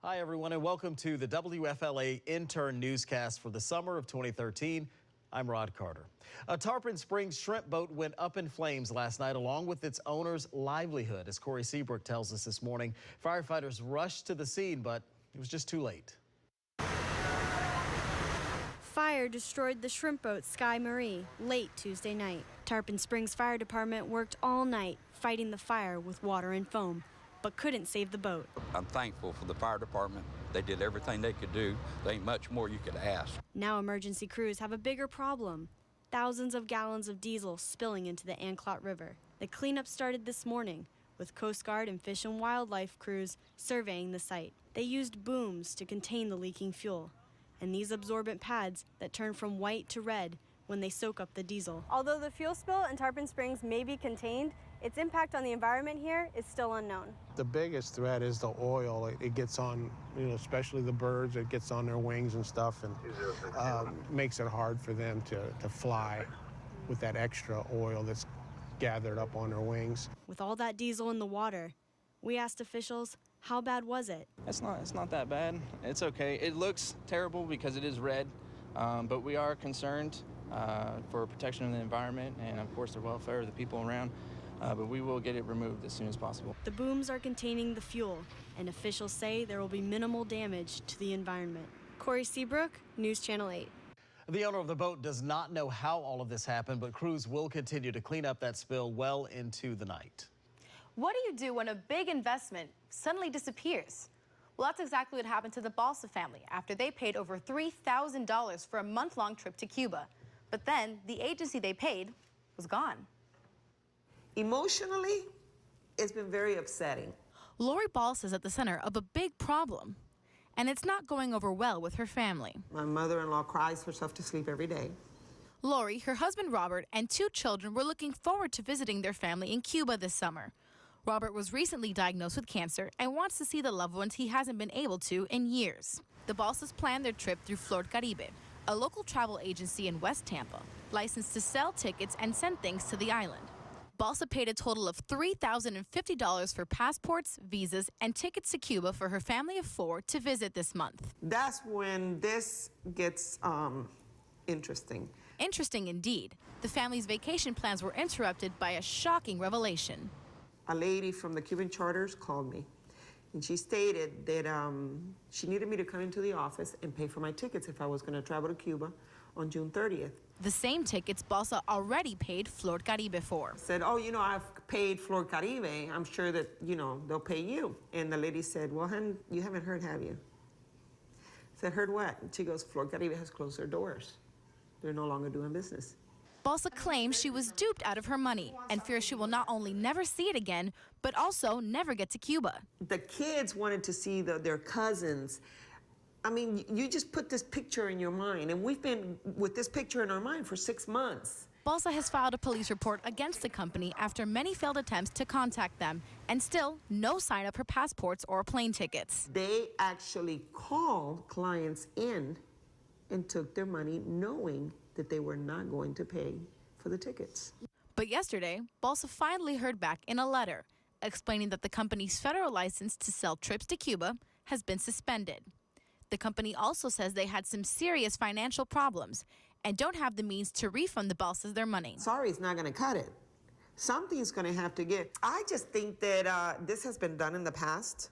Hi, everyone, and welcome to the WFLA Intern Newscast for the summer of 2013. I'm Rod Carter. A Tarpon Springs shrimp boat went up in flames last night, along with its owner's livelihood. As Corey Seabrook tells us this morning, firefighters rushed to the scene, but it was just too late. Fire destroyed the shrimp boat Sky Marie late Tuesday night. Tarpon Springs Fire Department worked all night fighting the fire with water and foam, but couldn't save the boat. I'm thankful for the fire department. They did everything they could do. There ain't much more you could ask. Now emergency crews have a bigger problem. Thousands of gallons of diesel spilling into the Anclot River. The cleanup started this morning with Coast Guard and Fish and Wildlife crews surveying the site. They used booms to contain the leaking fuel and these absorbent pads that turn from white to red when they soak up the diesel. Although the fuel spill in Tarpon Springs may be contained, its impact on the environment here is still unknown. The biggest threat is the oil. It gets on, especially the birds, it gets on their wings and stuff, and makes it hard for them to fly with that extra oil that's gathered up on their wings. With all that diesel in the water, we asked officials, how bad was it? It's not that bad. It's okay. It looks terrible because it is red, but we are concerned for protection of the environment and, of course, the welfare of the people around. But we will get it removed as soon as possible. The booms are containing the fuel, and officials say there will be minimal damage to the environment. Corey Seabrook, News Channel 8. The owner of the boat does not know how all of this happened, but crews will continue to clean up that spill well into the night. What do you do when a big investment suddenly disappears? Well, that's exactly what happened to the Balsa family after they paid over $3,000 for a month-long trip to Cuba. But then the agency they paid was gone. Emotionally, it's been very upsetting. Lori Balsa is at the center of a big problem, and it's not going over well with her family. My mother-in-law cries herself to sleep every day. Lori, her husband Robert, and 2 children were looking forward to visiting their family in Cuba this summer. Robert was recently diagnosed with cancer and wants to see the loved ones he hasn't been able to in years. The Balsas planned their trip through Flor Caribe, a local travel agency in West Tampa, licensed to sell tickets and send things to the island. Balsa paid a total of $3,050 for passports, visas, and tickets to Cuba for her family of 4 to visit this month. That's when this gets interesting. Interesting indeed. The family's vacation plans were interrupted by a shocking revelation. A lady from the Cuban charters called me, and she stated that she needed me to come into the office and pay for my tickets if I was going to travel to Cuba on June 30th. The same tickets Balsa already paid Flor Caribe for. Said, oh, I've paid Flor Caribe. I'm sure that, they'll pay you. And the lady said, well, hon, you haven't heard, have you? I said, heard what? And she goes, Flor Caribe has closed their doors. They're no longer doing business. Balsa claims she was duped out of her money and fears she will not only never see it again, but also never get to Cuba. The kids wanted to see their cousins. I mean, you just put this picture in your mind, and we've been with this picture in our mind for 6 months. Balsa has filed a police report against the company after many failed attempts to contact them, and still no sign of her passports or plane tickets. They actually called clients in and took their money knowing that they were not going to pay for the tickets. But yesterday, Balsa finally heard back in a letter explaining that the company's federal license to sell trips to Cuba has been suspended. The company also says they had some serious financial problems and don't have the means to refund the Balsas their money. Sorry, it's not going to cut it. Something's going to have to give. I just think that this has been done in the past,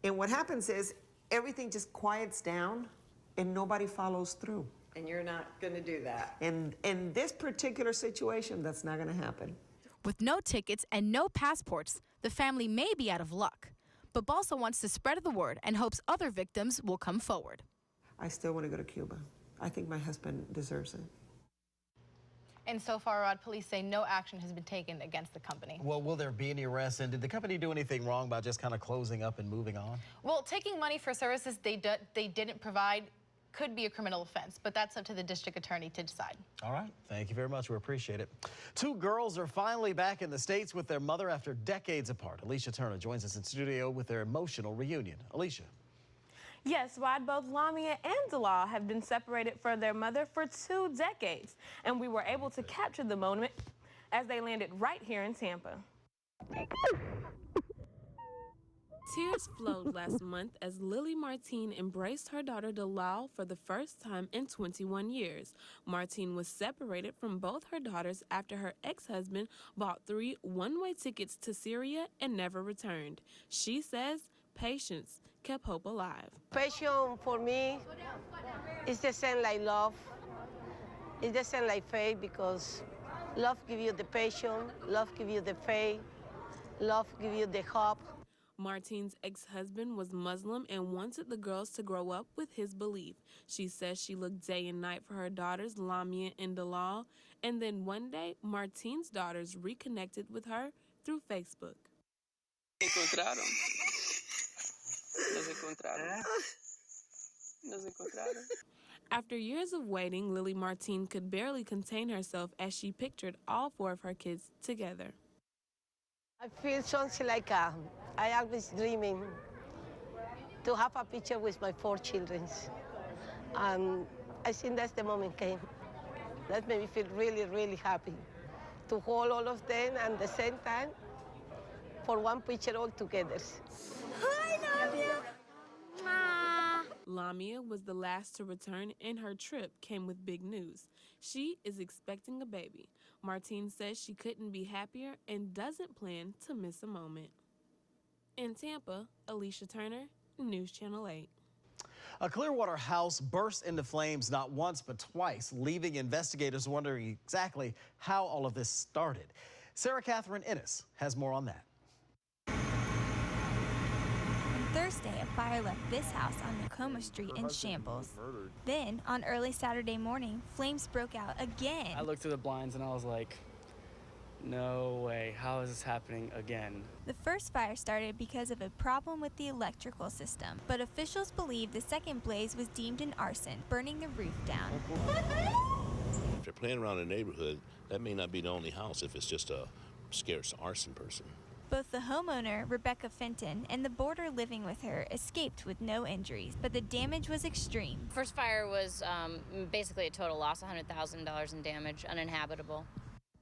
and what happens is everything just quiets down and nobody follows through. And you're not going to do that. And in this particular situation, that's not going to happen. With no tickets and no passports, the family may be out of luck. But Balsa wants to spread the word and hopes other victims will come forward. I still want to go to Cuba. I think my husband deserves it. And so far, Rod, police say no action has been taken against the company. Well, will there be any arrests? And did the company do anything wrong by just kind of closing up and moving on? Well, taking money for services they didn't provide could be a criminal offense, but that's up to the district attorney to decide. All right. Thank you very much. We appreciate it. 2 girls are finally back in the States with their mother after decades apart. Alicia Turner joins us in studio with their emotional reunion. Alicia. Yes, Rod, both Lamia and Delal have been separated from their mother for 2 decades, and we were able to capture the moment as they landed right here in Tampa. Tears flowed last month as Lily Martine embraced her daughter Dalal for the first time in 21 years. Martine was separated from both her daughters after her ex-husband bought 3 one-way tickets to Syria and never returned. She says patience kept hope alive. Passion for me is the same like love. It's the same like faith, because love gives you the passion, love gives you the faith, love gives you the hope. Martine's ex-husband was Muslim and wanted the girls to grow up with his belief. She says she looked day and night for her daughters, Lamia and Dalal, and then one day, Martine's daughters reconnected with her through Facebook. After years of waiting, Lily Martine could barely contain herself as she pictured all 4 of her kids together. I feel something like I always dreaming to have a picture with my 4 children. I think that's the moment came. That made me feel really, really happy to hold all of them and at the same time for one picture all together. I love you. Lamia was the last to return, and her trip came with big news. She is expecting a baby. Martine says she couldn't be happier and doesn't plan to miss a moment. In Tampa, Alicia Turner, News Channel 8. A Clearwater house burst into flames not once but twice, leaving investigators wondering exactly how all of this started. Sarah Catherine Ennis has more on that. Thursday, a fire left this house on Tacoma Street in shambles. Then, on early Saturday morning, flames broke out again. I looked through the blinds and I was like, no way, how is this happening again? The first fire started because of a problem with the electrical system, but officials believe the second blaze was deemed an arson, burning the roof down. If they're playing around in the neighborhood, that may not be the only house if it's just a scarce arson person. Both the homeowner, Rebecca Fenton, and the boarder living with her escaped with no injuries, but the damage was extreme. First fire was basically a total loss, $100,000 in damage, uninhabitable.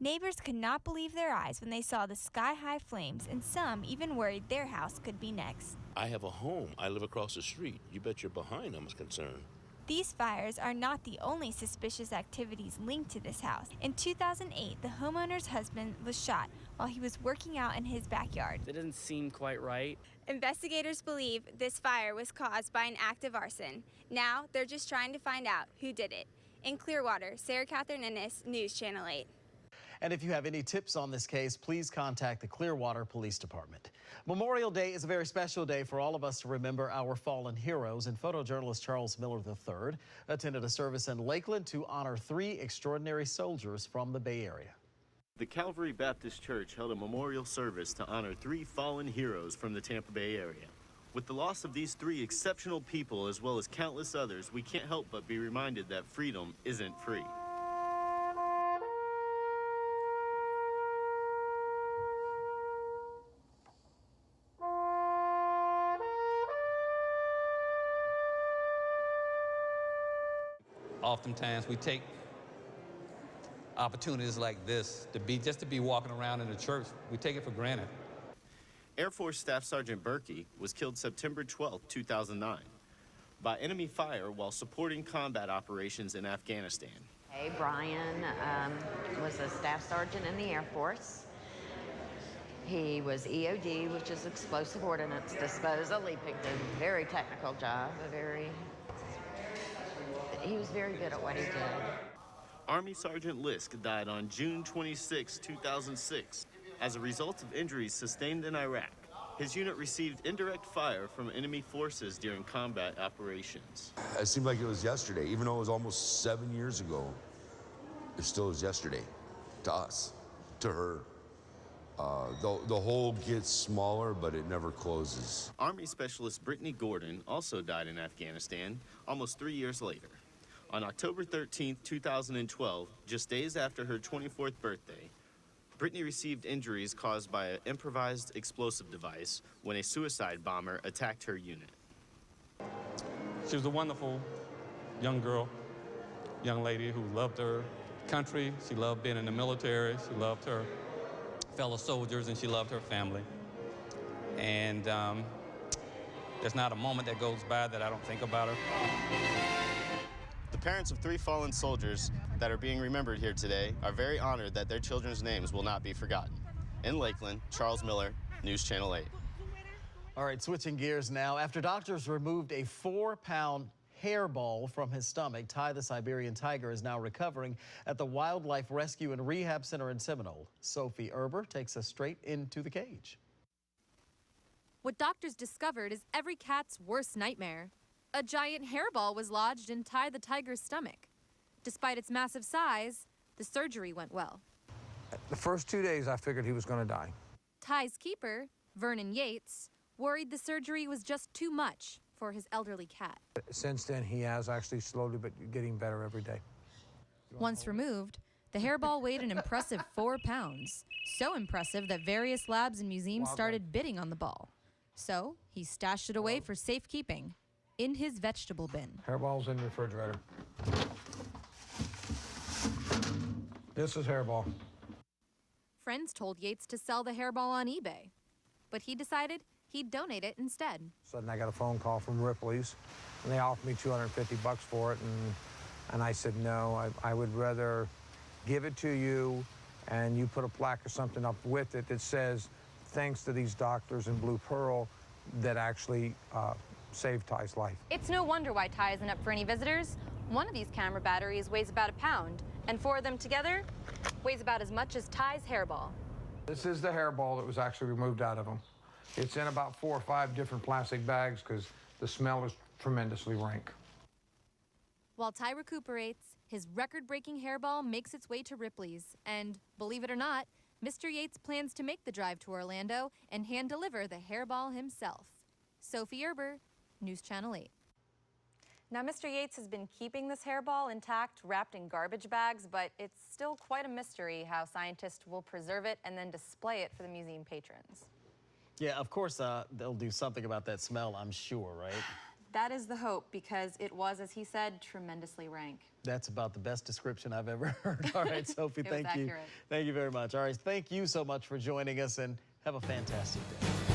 Neighbors could not believe their eyes when they saw the sky-high flames, and some even worried their house could be next. I have a home. I live across the street. You bet you're behind, I'm concerned. These fires are not the only suspicious activities linked to this house. In 2008, the homeowner's husband was shot while he was working out in his backyard. It doesn't seem quite right. Investigators believe this fire was caused by an act of arson. Now, they're just trying to find out who did it. In Clearwater, Sarah Catherine Ennis, News Channel 8. And if you have any tips on this case, please contact the Clearwater Police Department. Memorial Day is a very special day for all of us to remember our fallen heroes, and photojournalist Charles Miller III attended a service in Lakeland to honor 3 extraordinary soldiers from the Bay Area. The Calvary Baptist Church held a memorial service to honor 3 fallen heroes from the Tampa Bay area. With the loss of these 3 exceptional people, as well as countless others, we can't help but be reminded that freedom isn't free. Oftentimes we take opportunities like this to be walking around in the church. We take it for granted. Air Force Staff Sergeant Berkey was killed September 12, 2009, by enemy fire while supporting combat operations in Afghanistan. Hey, Brian was a staff sergeant in the Air Force. He was EOD, which is Explosive Ordnance Disposal. He picked a very technical job, he was very good at what he did. Army Sergeant Lisk died on June 26, 2006, as a result of injuries sustained in Iraq. His unit received indirect fire from enemy forces during combat operations. It seemed like it was yesterday, even though it was almost 7 years ago. It still is yesterday, to us, to her. The hole gets smaller, but it never closes. Army Specialist Brittany Gordon also died in Afghanistan almost 3 years later. On October 13, 2012, just days after her 24th birthday, Brittany received injuries caused by an improvised explosive device when a suicide bomber attacked her unit. She was a wonderful young girl, young lady who loved her country. She loved being in the military. She loved her fellow soldiers, and she loved her family. And There's not a moment that goes by that I don't think about her. The parents of 3 fallen soldiers that are being remembered here today are very honored that their children's names will not be forgotten. In Lakeland, Charles Miller, News Channel 8. All right, switching gears now. After doctors removed a 4-pound hairball from his stomach, Ty, the Siberian tiger, is now recovering at the Wildlife Rescue and Rehab Center in Seminole. Sophie Erber takes us straight into the cage. What doctors discovered is every cat's worst nightmare. A giant hairball was lodged in Ty the tiger's stomach. Despite its massive size, the surgery went well. The first 2 days, I figured he was going to die. Ty's keeper, Vernon Yates, worried the surgery was just too much for his elderly cat. Since then, he has actually slowly but getting better every day. Once removed, the hairball weighed an impressive 4 pounds. So impressive that various labs and museums started bidding on the ball. So he stashed it away for safekeeping in his vegetable bin. Hairball's in the refrigerator. This is hairball. Friends told Yates to sell the hairball on eBay, but he decided he'd donate it instead. Sudden, I got a phone call from Ripley's, and they offered me $250 for it, and I said no. I would rather give it to you, and you put a plaque or something up with it that says, thanks to these doctors in Blue Pearl that actually saved Ty's life. It's no wonder why Ty isn't up for any visitors. One of these camera batteries weighs about a pound, and 4 of them together weighs about as much as Ty's hairball. This is the hairball that was actually removed out of him. It's in about 4 or 5 different plastic bags because the smell is tremendously rank. While Ty recuperates, his record-breaking hairball makes its way to Ripley's, and believe it or not, Mr. Yates plans to make the drive to Orlando and hand-deliver the hairball himself. Sophie Erber, News Channel 8. Now, Mr. Yates has been keeping this hairball intact, wrapped in garbage bags, but it's still quite a mystery how scientists will preserve it and then display it for the museum patrons. Yeah, of course, they'll do something about that smell, I'm sure, right? That is the hope, because it was, as he said, tremendously rank. That's about the best description I've ever heard. All right, Sophie, It was thank you. accurate. Thank you very much. All right, thank you so much for joining us, and have a fantastic day.